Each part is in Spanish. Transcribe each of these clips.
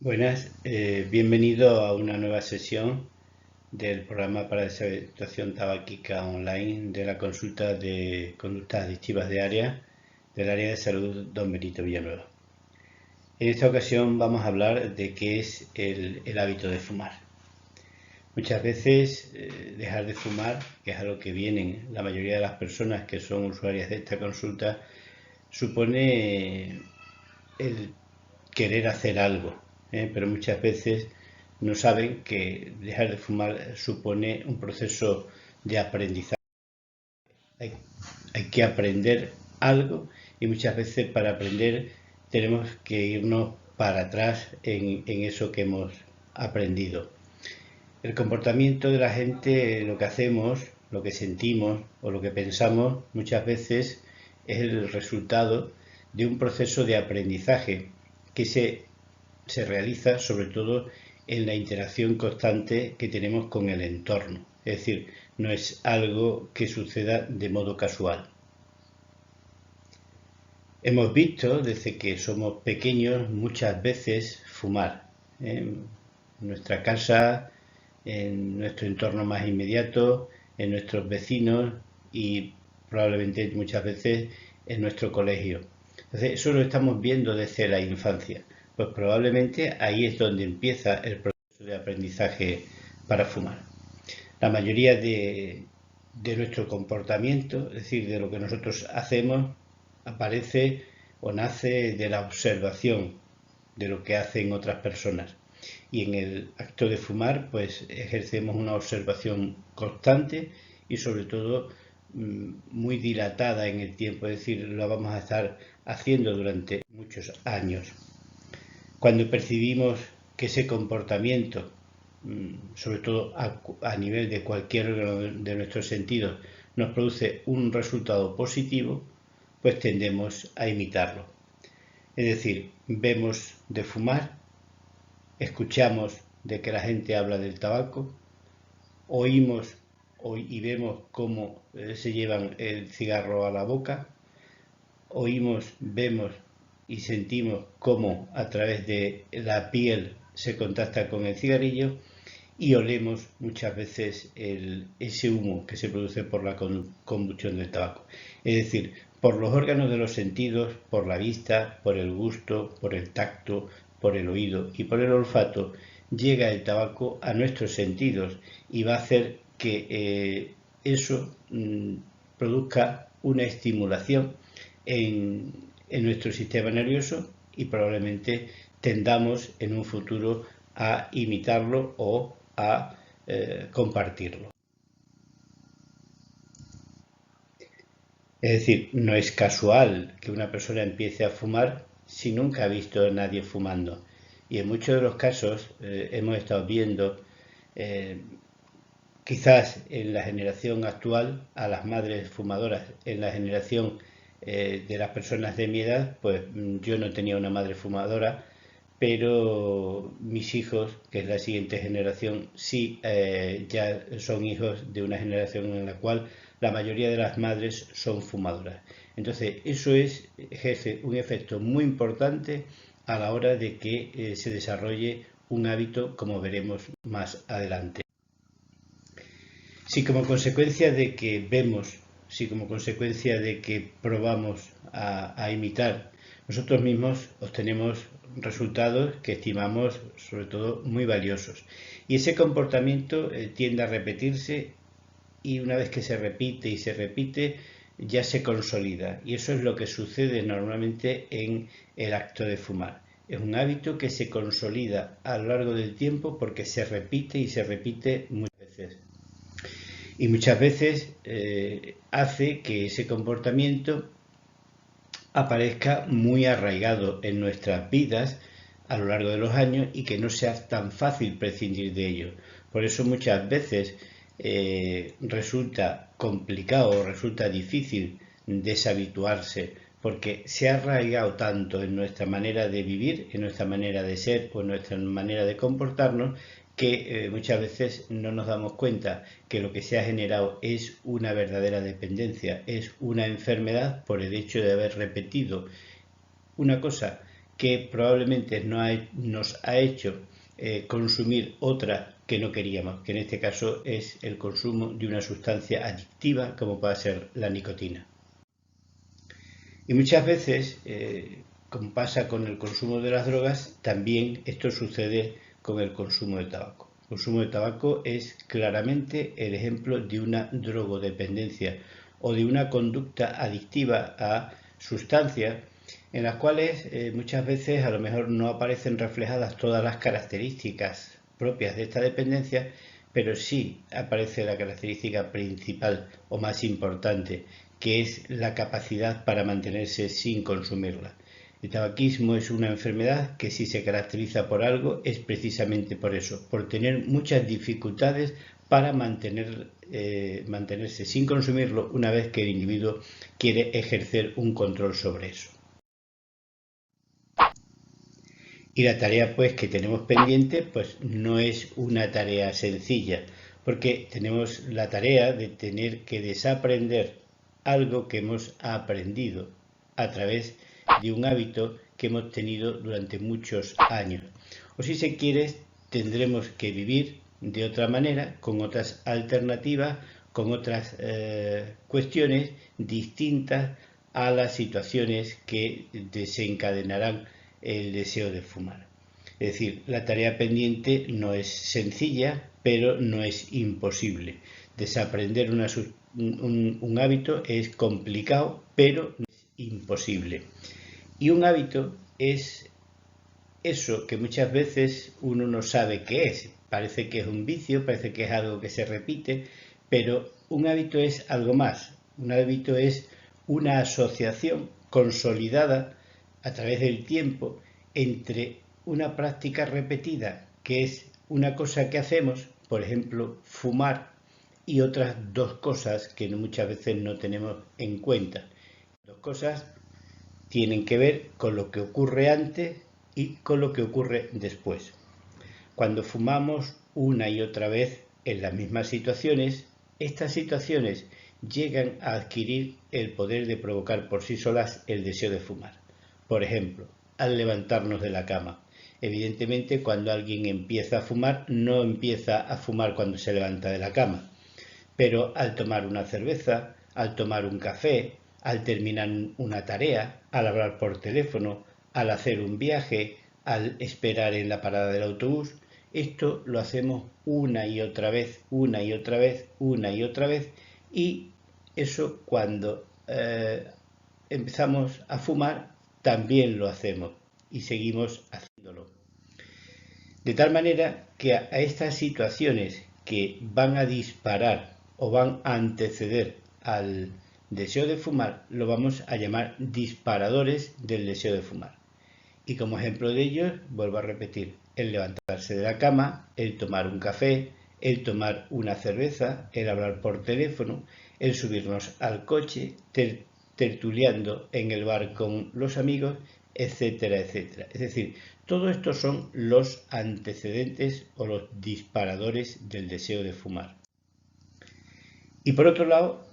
Buenas, bienvenido a una nueva sesión del programa para deshabituación tabáquica online de la consulta de conductas adictivas del área de salud Don Benito Villanueva. En esta ocasión vamos a hablar de qué es el hábito de fumar. Muchas veces dejar de fumar, que es a lo que vienen la mayoría de las personas que son usuarias de esta consulta, supone el querer hacer algo, pero muchas veces no saben que dejar de fumar supone un proceso de aprendizaje. Hay, hay que aprender algo y muchas veces para aprender tenemos que irnos para atrás en eso que hemos aprendido. El comportamiento de la gente, lo que hacemos, lo que sentimos o lo que pensamos muchas veces es el resultado de un proceso de aprendizaje que se realiza sobre todo en la interacción constante que tenemos con el entorno. Es decir, no es algo que suceda de modo casual. Hemos visto desde que somos pequeños muchas veces fumar en nuestra casa, en nuestro entorno más inmediato, en nuestros vecinos y probablemente muchas veces en nuestro colegio. Entonces, eso lo estamos viendo desde la infancia. Pues probablemente ahí es donde empieza el proceso de aprendizaje para fumar. La mayoría de nuestro comportamiento, es decir, de lo que nosotros hacemos, aparece o nace de la observación de lo que hacen otras personas. Y en el acto de fumar, pues ejercemos una observación constante y sobre todo muy dilatada en el tiempo, es decir, lo vamos a estar haciendo durante muchos años. Cuando percibimos que ese comportamiento, sobre todo a nivel de cualquier de nuestros sentidos, nos produce un resultado positivo, pues tendemos a imitarlo. Es decir, vemos de fumar, escuchamos de que la gente habla del tabaco, oímos y vemos cómo se llevan el cigarro a la boca, oímos, vemos y sentimos cómo a través de la piel se contacta con el cigarrillo y olemos muchas veces ese humo que se produce por la combustión del tabaco. Es decir, por los órganos de los sentidos, por la vista, por el gusto, por el tacto, por el oído y por el olfato, llega el tabaco a nuestros sentidos y va a hacer que eso produzca una estimulación en nuestro sistema nervioso y probablemente tendamos en un futuro a imitarlo o a compartirlo. Es decir, no es casual que una persona empiece a fumar si nunca ha visto a nadie fumando. Y en muchos de los casos hemos estado viendo, eh, quizás en la generación actual, a las madres fumadoras. En la generación de las personas de mi edad, pues yo no tenía una madre fumadora, pero mis hijos, que es la siguiente generación, sí ya son hijos de una generación en la cual la mayoría de las madres son fumadoras. Entonces, eso ejerce un efecto muy importante a la hora de que se desarrolle un hábito, como veremos más adelante. Si como consecuencia de que vemos, si como consecuencia de que probamos a imitar, nosotros mismos obtenemos resultados que estimamos sobre todo muy valiosos. Y ese comportamiento tiende a repetirse y una vez que se repite y se repite, ya se consolida. Y eso es lo que sucede normalmente en el acto de fumar. Es un hábito que se consolida a lo largo del tiempo porque se repite y se repite muchas veces y muchas veces hace que ese comportamiento aparezca muy arraigado en nuestras vidas a lo largo de los años y que no sea tan fácil prescindir de ello. Por eso muchas veces resulta complicado o resulta difícil deshabituarse porque se ha arraigado tanto en nuestra manera de vivir, en nuestra manera de ser o en nuestra manera de comportarnos que muchas veces no nos damos cuenta que lo que se ha generado es una verdadera dependencia, es una enfermedad por el hecho de haber repetido una cosa que probablemente nos ha hecho consumir otra que no queríamos, que en este caso es el consumo de una sustancia adictiva como puede ser la nicotina. Y muchas veces, como pasa con el consumo de las drogas, también esto sucede con el consumo de tabaco. El consumo de tabaco es claramente el ejemplo de una drogodependencia o de una conducta adictiva a sustancias en las cuales muchas veces a lo mejor no aparecen reflejadas todas las características propias de esta dependencia, pero sí aparece la característica principal o más importante, que es la capacidad para mantenerse sin consumirla. El tabaquismo es una enfermedad que si se caracteriza por algo es precisamente por eso, por tener muchas dificultades para mantenerse sin consumirlo una vez que el individuo quiere ejercer un control sobre eso. Y la tarea pues que tenemos pendiente pues no es una tarea sencilla, porque tenemos la tarea de tener que desaprender algo que hemos aprendido a través de un hábito que hemos tenido durante muchos años. O si se quiere, tendremos que vivir de otra manera, con otras alternativas, con otras cuestiones distintas a las situaciones que desencadenarán el deseo de fumar. Es decir, la tarea pendiente no es sencilla, pero no es imposible. Desaprender un hábito es complicado, pero no es imposible. Y un hábito es eso que muchas veces uno no sabe qué es. Parece que es un vicio, parece que es algo que se repite, pero un hábito es algo más. Un hábito es una asociación consolidada a través del tiempo entre una práctica repetida, que es una cosa que hacemos, por ejemplo, fumar, y otras dos cosas que muchas veces no tenemos en cuenta. Dos cosas tienen que ver con lo que ocurre antes y con lo que ocurre después. Cuando fumamos una y otra vez en las mismas situaciones, estas situaciones llegan a adquirir el poder de provocar por sí solas el deseo de fumar. Por ejemplo, al levantarnos de la cama. Evidentemente, cuando alguien empieza a fumar, no empieza a fumar cuando se levanta de la cama, pero al tomar una cerveza, al tomar un café, al terminar una tarea, al hablar por teléfono, al hacer un viaje, al esperar en la parada del autobús, esto lo hacemos una y otra vez, una y otra vez, una y otra vez, y eso cuando empezamos a fumar también lo hacemos y seguimos haciéndolo. De tal manera que a estas situaciones que van a disparar o van a anteceder al deseo de fumar, lo vamos a llamar disparadores del deseo de fumar. Y como ejemplo de ellos, vuelvo a repetir, el levantarse de la cama, el tomar un café, el tomar una cerveza, el hablar por teléfono, el subirnos al coche, tertuliando en el bar con los amigos, etcétera, etcétera. Es decir, todo esto son los antecedentes o los disparadores del deseo de fumar. Y por otro lado,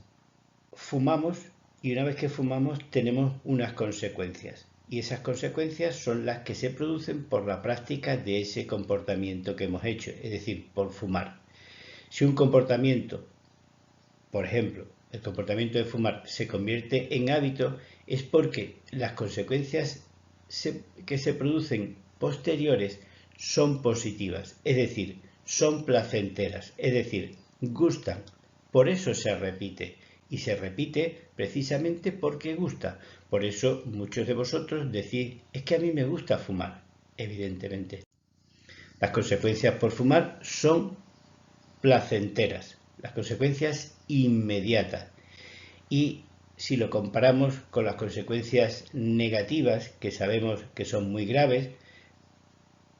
fumamos y una vez que fumamos tenemos unas consecuencias. Y esas consecuencias son las que se producen por la práctica de ese comportamiento que hemos hecho, es decir, por fumar. Si un comportamiento, por ejemplo, el comportamiento de fumar se convierte en hábito, es porque las consecuencias que se producen posteriores son positivas, es decir, son placenteras, es decir, gustan. Por eso se repite. Y se repite precisamente porque gusta. Por eso muchos de vosotros decís, es que a mí me gusta fumar, evidentemente. Las consecuencias por fumar son placenteras, las consecuencias inmediatas. Y si lo comparamos con las consecuencias negativas, que sabemos que son muy graves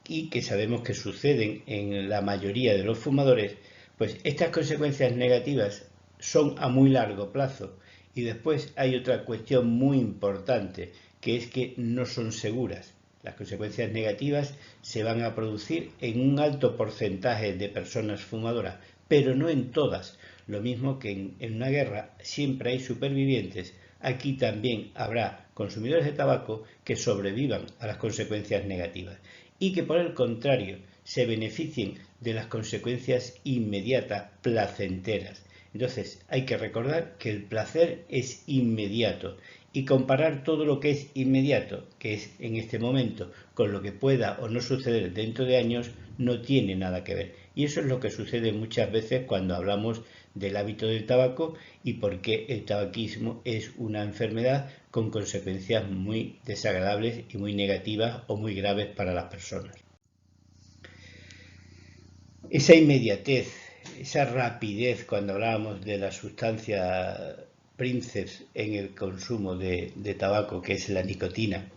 y que sabemos que suceden en la mayoría de los fumadores, pues estas consecuencias negativas son a muy largo plazo. Y después hay otra cuestión muy importante, que es que no son seguras. Las consecuencias negativas se van a producir en un alto porcentaje de personas fumadoras, pero no en todas. Lo mismo que en una guerra siempre hay supervivientes, aquí también habrá consumidores de tabaco que sobrevivan a las consecuencias negativas y que por el contrario se beneficien de las consecuencias inmediatas, placenteras. Entonces hay que recordar que el placer es inmediato y comparar todo lo que es inmediato, que es en este momento, con lo que pueda o no suceder dentro de años, no tiene nada que ver. Y eso es lo que sucede muchas veces cuando hablamos del hábito del tabaco y por qué el tabaquismo es una enfermedad con consecuencias muy desagradables y muy negativas o muy graves para las personas. Esa inmediatez, esa rapidez cuando hablábamos de la sustancia princeps en el consumo de tabaco, que es la nicotina,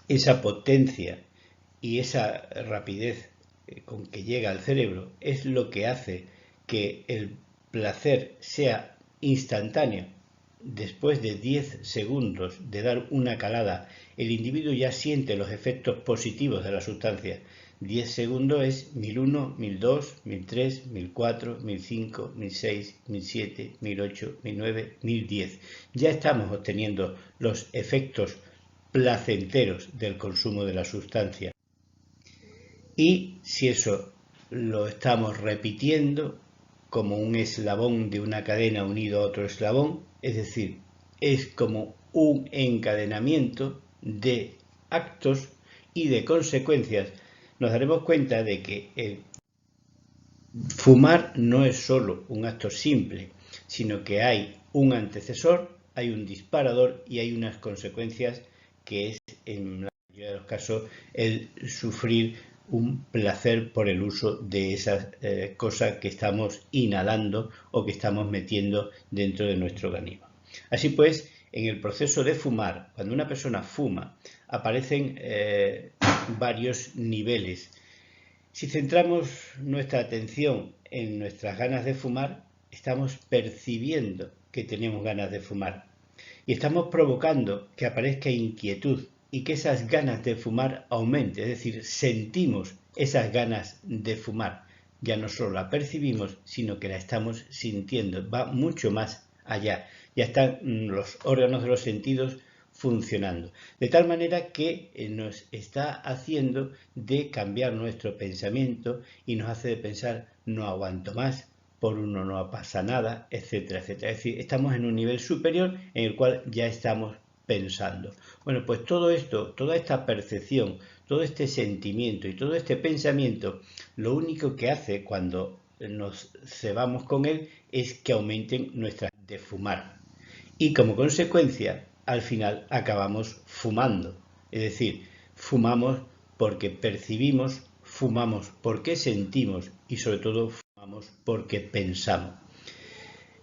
esa potencia y esa rapidez con que llega al cerebro es lo que hace que el placer sea instantáneo. Después de 10 segundos de dar una calada, el individuo ya siente los efectos positivos de la sustancia. 10 segundos es 1001, 1002, 1003, 1004, 1005, 1006, 1007, 1008, 1009, 1010. Ya estamos obteniendo los efectos placenteros del consumo de la sustancia. Y si eso lo estamos repitiendo como un eslabón de una cadena unido a otro eslabón, es decir, es como un encadenamiento de actos y de consecuencias, nos daremos cuenta de que fumar no es solo un acto simple, sino que hay un antecesor, hay un disparador y hay unas consecuencias que es, en la mayoría de los casos, el sufrir un placer por el uso de esas cosas que estamos inhalando o que estamos metiendo dentro de nuestro organismo. Así pues, en el proceso de fumar, cuando una persona fuma, aparecen varios niveles. Si centramos nuestra atención en nuestras ganas de fumar, estamos percibiendo que tenemos ganas de fumar y estamos provocando que aparezca inquietud y que esas ganas de fumar aumente, es decir, sentimos esas ganas de fumar. Ya no solo la percibimos, sino que la estamos sintiendo, va mucho más allá. Ya están los órganos de los sentidos funcionando, de tal manera que nos está haciendo de cambiar nuestro pensamiento y nos hace de pensar no aguanto más, por uno no pasa nada, etcétera, etcétera. Es decir, estamos en un nivel superior en el cual ya estamos pensando. Bueno, pues todo esto, toda esta percepción, todo este sentimiento y todo este pensamiento, lo único que hace cuando nos cebamos con él es que aumenten nuestras de fumar. Y como consecuencia, al final acabamos fumando. Es decir, fumamos porque percibimos, fumamos porque sentimos y sobre todo fumamos porque pensamos.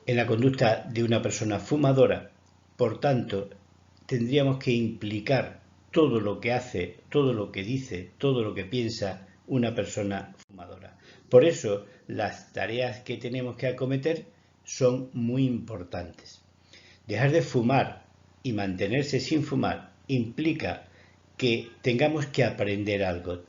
En la conducta de una persona fumadora, por tanto, tendríamos que implicar todo lo que hace, todo lo que dice, todo lo que piensa una persona fumadora. Por eso, las tareas que tenemos que acometer son muy importantes. Dejar de fumar y mantenerse sin fumar implica que tengamos que aprender algo,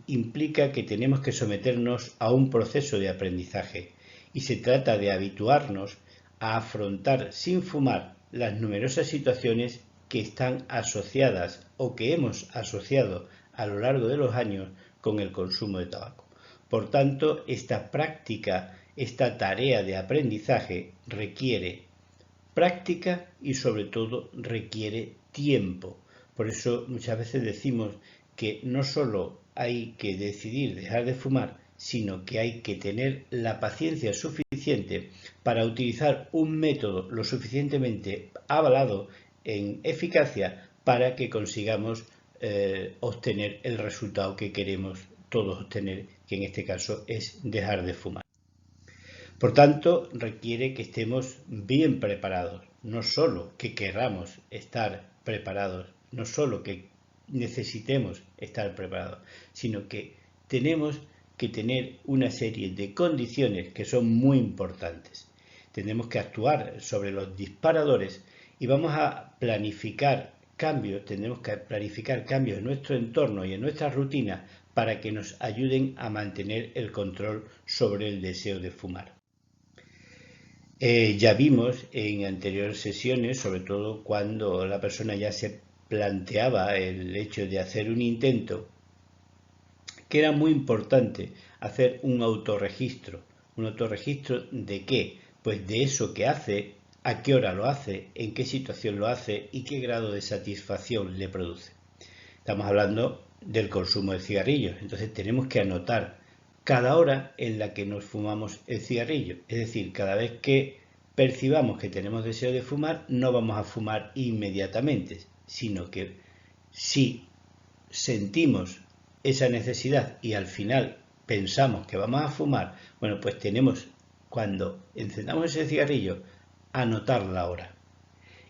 implica que tenemos que someternos a un proceso de aprendizaje y se trata de habituarnos a afrontar sin fumar las numerosas situaciones que están asociadas o que hemos asociado a lo largo de los años con el consumo de tabaco. Por tanto, esta práctica, esta tarea de aprendizaje requiere práctica y sobre todo requiere tiempo. Por eso muchas veces decimos que no solo hay que decidir dejar de fumar, sino que hay que tener la paciencia suficiente para utilizar un método lo suficientemente avalado en eficacia para que consigamos obtener el resultado que queremos todos obtener, que en este caso es dejar de fumar. Por tanto, requiere que estemos bien preparados, no solo que queramos estar preparados, no solo que necesitemos estar preparados, sino que tenemos que tener una serie de condiciones que son muy importantes. Tenemos que actuar sobre los disparadores y vamos a planificar cambios, tenemos que planificar cambios en nuestro entorno y en nuestra rutina para que nos ayuden a mantener el control sobre el deseo de fumar. Ya vimos en anteriores sesiones, sobre todo cuando la persona ya se planteaba el hecho de hacer un intento, que era muy importante hacer un autorregistro. ¿Un autorregistro de qué? Pues de eso que hace, a qué hora lo hace, en qué situación lo hace y qué grado de satisfacción le produce. Estamos hablando del consumo de cigarrillos, entonces tenemos que anotar cada hora en la que nos fumamos el cigarrillo. Es decir, cada vez que percibamos que tenemos deseo de fumar, no vamos a fumar inmediatamente, sino que si sentimos esa necesidad y al final pensamos que vamos a fumar, bueno, pues tenemos, cuando encendamos ese cigarrillo, anotar la hora.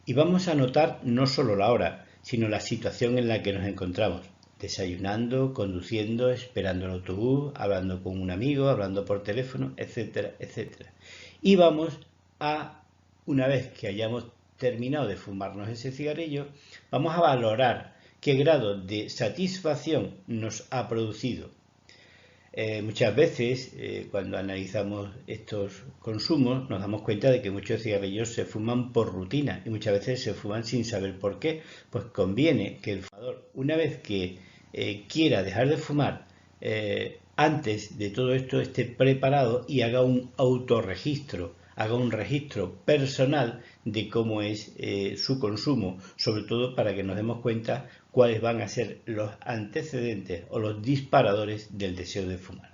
Y vamos a anotar no solo la hora, sino la situación en la que nos encontramos. Desayunando, conduciendo, esperando el autobús, hablando con un amigo, hablando por teléfono, etcétera, etcétera. Y vamos a, una vez que hayamos terminado de fumarnos ese cigarrillo, vamos a valorar qué grado de satisfacción nos ha producido. Muchas veces, cuando analizamos estos consumos, nos damos cuenta de que muchos cigarrillos se fuman por rutina y muchas veces se fuman sin saber por qué. Pues conviene que el fumador, una vez que quiera dejar de fumar, antes de todo esto esté preparado y haga un autorregistro, haga un registro personal de cómo es su consumo, sobre todo para que nos demos cuenta cuáles van a ser los antecedentes o los disparadores del deseo de fumar.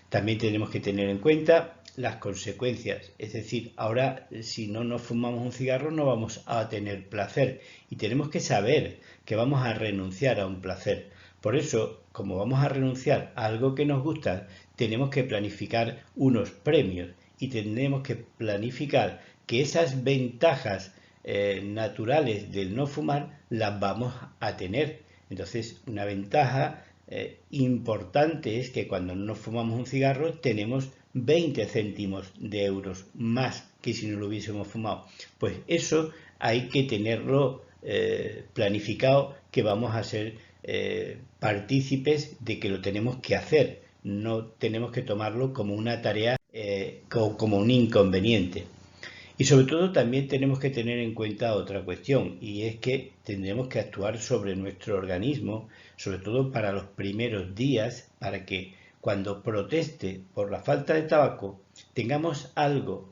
También tenemos que tener en cuenta las consecuencias, es decir, ahora si no nos fumamos un cigarro no vamos a tener placer y tenemos que saber que vamos a renunciar a un placer. Por eso, como vamos a renunciar a algo que nos gusta, tenemos que planificar unos premios y tenemos que planificar que esas ventajas naturales del no fumar las vamos a tener. Entonces, una ventaja importante es que cuando no fumamos un cigarro tenemos 20 céntimos de euros más que si no lo hubiésemos fumado. Pues eso hay que tenerlo planificado, que vamos a ser partícipes de que lo tenemos que hacer. No tenemos que tomarlo como una tarea, como un inconveniente. Y sobre todo también tenemos que tener en cuenta otra cuestión, y es que tendremos que actuar sobre nuestro organismo, sobre todo para los primeros días, para que cuando proteste por la falta de tabaco tengamos algo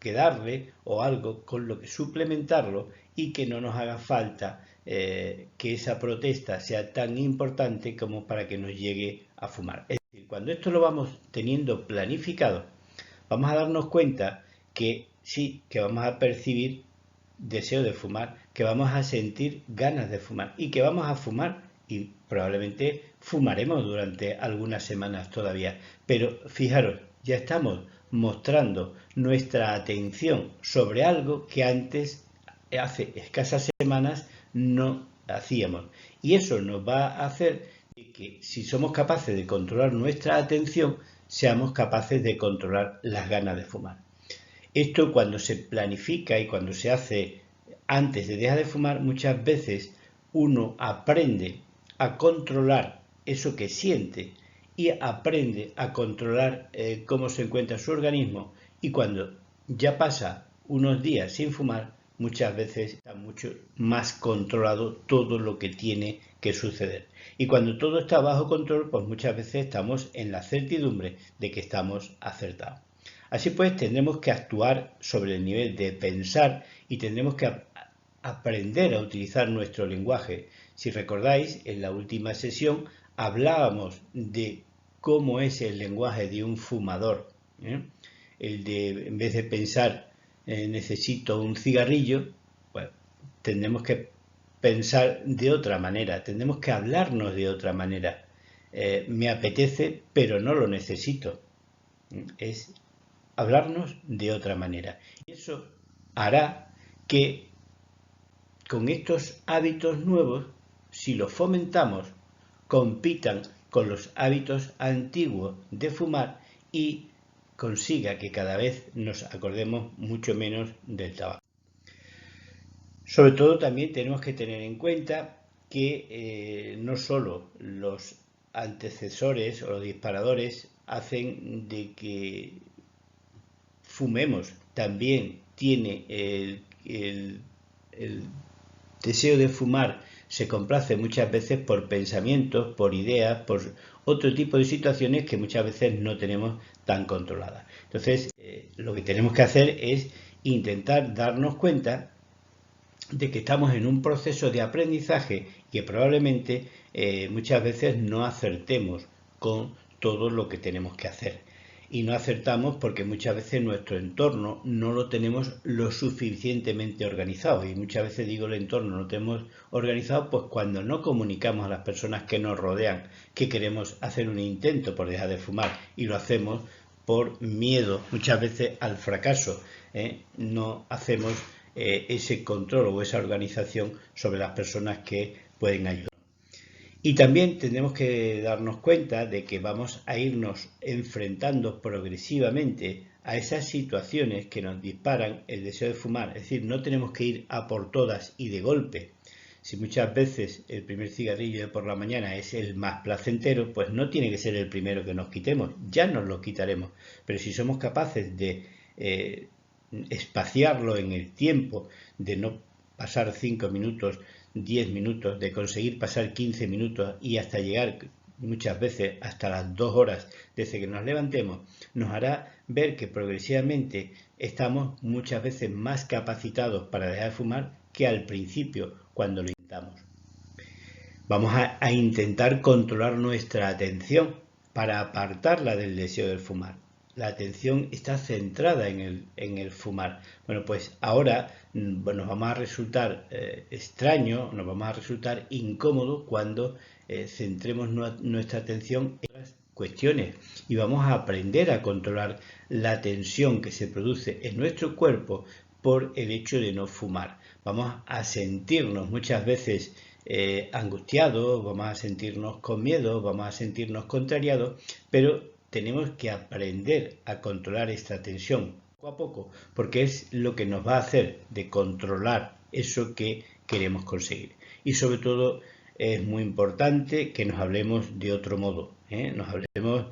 que darle o algo con lo que suplementarlo y que no nos haga falta que esa protesta sea tan importante como para que nos llegue a fumar. Es decir, cuando esto lo vamos teniendo planificado, vamos a darnos cuenta que sí, que vamos a percibir deseo de fumar, que vamos a sentir ganas de fumar y que vamos a fumar y probablemente fumaremos durante algunas semanas todavía. Pero fijaros, ya estamos mostrando nuestra atención sobre algo que antes, hace escasas semanas, no hacíamos. Y eso nos va a hacer que si somos capaces de controlar nuestra atención, seamos capaces de controlar las ganas de fumar. Esto cuando se planifica y cuando se hace antes de dejar de fumar, muchas veces uno aprende a controlar eso que siente y aprende a controlar cómo se encuentra su organismo, y cuando ya pasa unos días sin fumar, muchas veces está mucho más controlado todo lo que tiene que suceder. Y cuando todo está bajo control, pues muchas veces estamos en la certidumbre de que estamos acertados. Así pues, tendremos que actuar sobre el nivel de pensar y tendremos que aprender a utilizar nuestro lenguaje. Si recordáis, en la última sesión hablábamos de cómo es el lenguaje de un fumador. El de, en vez de pensar necesito un cigarrillo, pues tendremos que pensar de otra manera, tendremos que hablarnos de otra manera. Me apetece, pero no lo necesito. Es hablarnos de otra manera. Y eso hará que con estos hábitos nuevos, si los fomentamos, compitan con los hábitos antiguos de fumar y consiga que cada vez nos acordemos mucho menos del tabaco. Sobre todo también tenemos que tener en cuenta que no solo los antecesores o los disparadores hacen de que fumemos también tiene el deseo de fumar, se complace muchas veces por pensamientos, por ideas, por otro tipo de situaciones que muchas veces no tenemos tan controladas. Entonces, lo que tenemos que hacer es intentar darnos cuenta de que estamos en un proceso de aprendizaje que probablemente muchas veces no acertemos con todo lo que tenemos que hacer. Y no acertamos porque muchas veces nuestro entorno no lo tenemos lo suficientemente organizado. Y muchas veces digo el entorno no lo tenemos organizado pues cuando no comunicamos a las personas que nos rodean que queremos hacer un intento por dejar de fumar y lo hacemos por miedo muchas veces al fracaso. No hacemos ese control o esa organización sobre las personas que pueden ayudar. Y también tenemos que darnos cuenta de que vamos a irnos enfrentando progresivamente a esas situaciones que nos disparan el deseo de fumar. Es decir, no tenemos que ir a por todas y de golpe. Si muchas veces el primer cigarrillo de por la mañana es el más placentero, pues no tiene que ser el primero que nos quitemos, ya nos lo quitaremos. Pero si somos capaces de espaciarlo en el tiempo, de no pasar 5 minutos, 10 minutos, de conseguir pasar 15 minutos y hasta llegar muchas veces hasta las 2 horas desde que nos levantemos, nos hará ver que progresivamente estamos muchas veces más capacitados para dejar de fumar que al principio cuando lo intentamos. Vamos a intentar controlar nuestra atención para apartarla del deseo del fumar. La atención está centrada en el fumar. Bueno, pues ahora nos vamos a resultar extraño, nos vamos a resultar incómodo cuando centremos nuestra atención en otras cuestiones y vamos a aprender a controlar la tensión que se produce en nuestro cuerpo por el hecho de no fumar. Vamos a sentirnos muchas veces angustiados, vamos a sentirnos con miedo, vamos a sentirnos contrariados, pero tenemos que aprender a controlar esta tensión poco a poco, porque es lo que nos va a hacer de controlar eso que queremos conseguir. Y sobre todo es muy importante que nos hablemos de otro modo, nos hablemos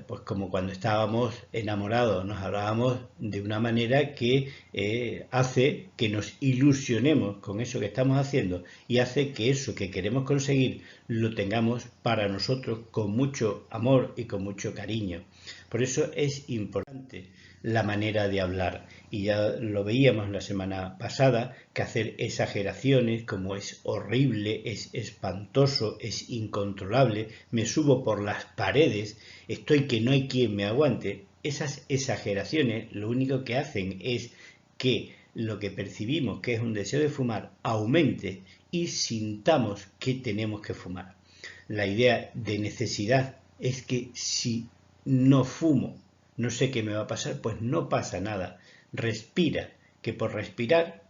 pues como cuando estábamos enamorados, nos hablábamos de una manera que hace que nos ilusionemos con eso que estamos haciendo y hace que eso que queremos conseguir lo tengamos para nosotros con mucho amor y con mucho cariño. Por eso es importante la manera de hablar y ya lo veíamos la semana pasada que hacer exageraciones como es horrible, es espantoso, es incontrolable, me subo por las paredes, estoy que no hay quien me aguante. Esas exageraciones lo único que hacen es que lo que percibimos que es un deseo de fumar aumente y sintamos que tenemos que fumar. La idea de necesidad es que si no fumo, no sé qué me va a pasar, pues no pasa nada. Respira, que por respirar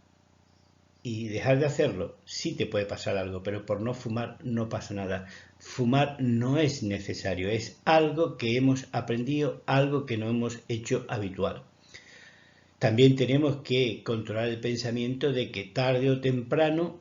y dejar de hacerlo sí te puede pasar algo, pero por no fumar no pasa nada. Fumar no es necesario, es algo que hemos aprendido, algo que no hemos hecho habitual. También tenemos que controlar el pensamiento de que tarde o temprano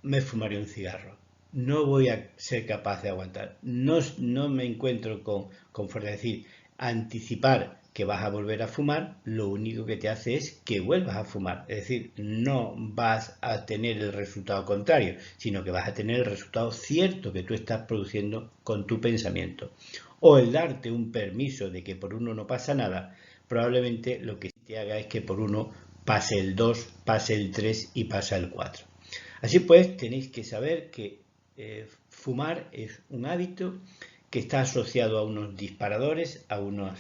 me fumaré un cigarro. No voy a ser capaz de aguantar. No me encuentro con fuerza. Es decir, anticipar que vas a volver a fumar, lo único que te hace es que vuelvas a fumar. Es decir, no vas a tener el resultado contrario, sino que vas a tener el resultado cierto que tú estás produciendo con tu pensamiento. O el darte un permiso de que por uno no pasa nada, probablemente lo que te haga es que por uno pase el 2, pase el 3 y pasa el 4. Así pues, tenéis que saber que fumar es un hábito que está asociado a unos disparadores, a unos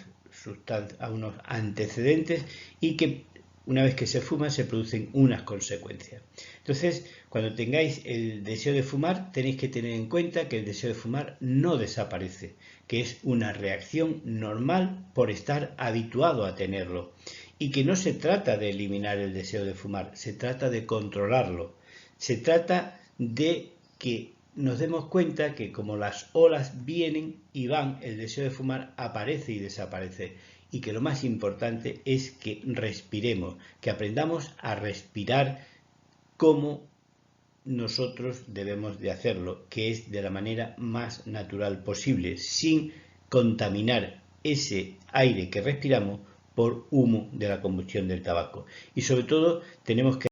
antecedentes y que una vez que se fuma se producen unas consecuencias. Entonces, cuando tengáis el deseo de fumar, tenéis que tener en cuenta que el deseo de fumar no desaparece, que es una reacción normal por estar habituado a tenerlo y que no se trata de eliminar el deseo de fumar, se trata de controlarlo. Se trata de que nos demos cuenta que como las olas vienen y van, el deseo de fumar aparece y desaparece. Y que lo más importante es que respiremos, que aprendamos a respirar como nosotros debemos de hacerlo, que es de la manera más natural posible, sin contaminar ese aire que respiramos por humo de la combustión del tabaco. Y sobre todo tenemos que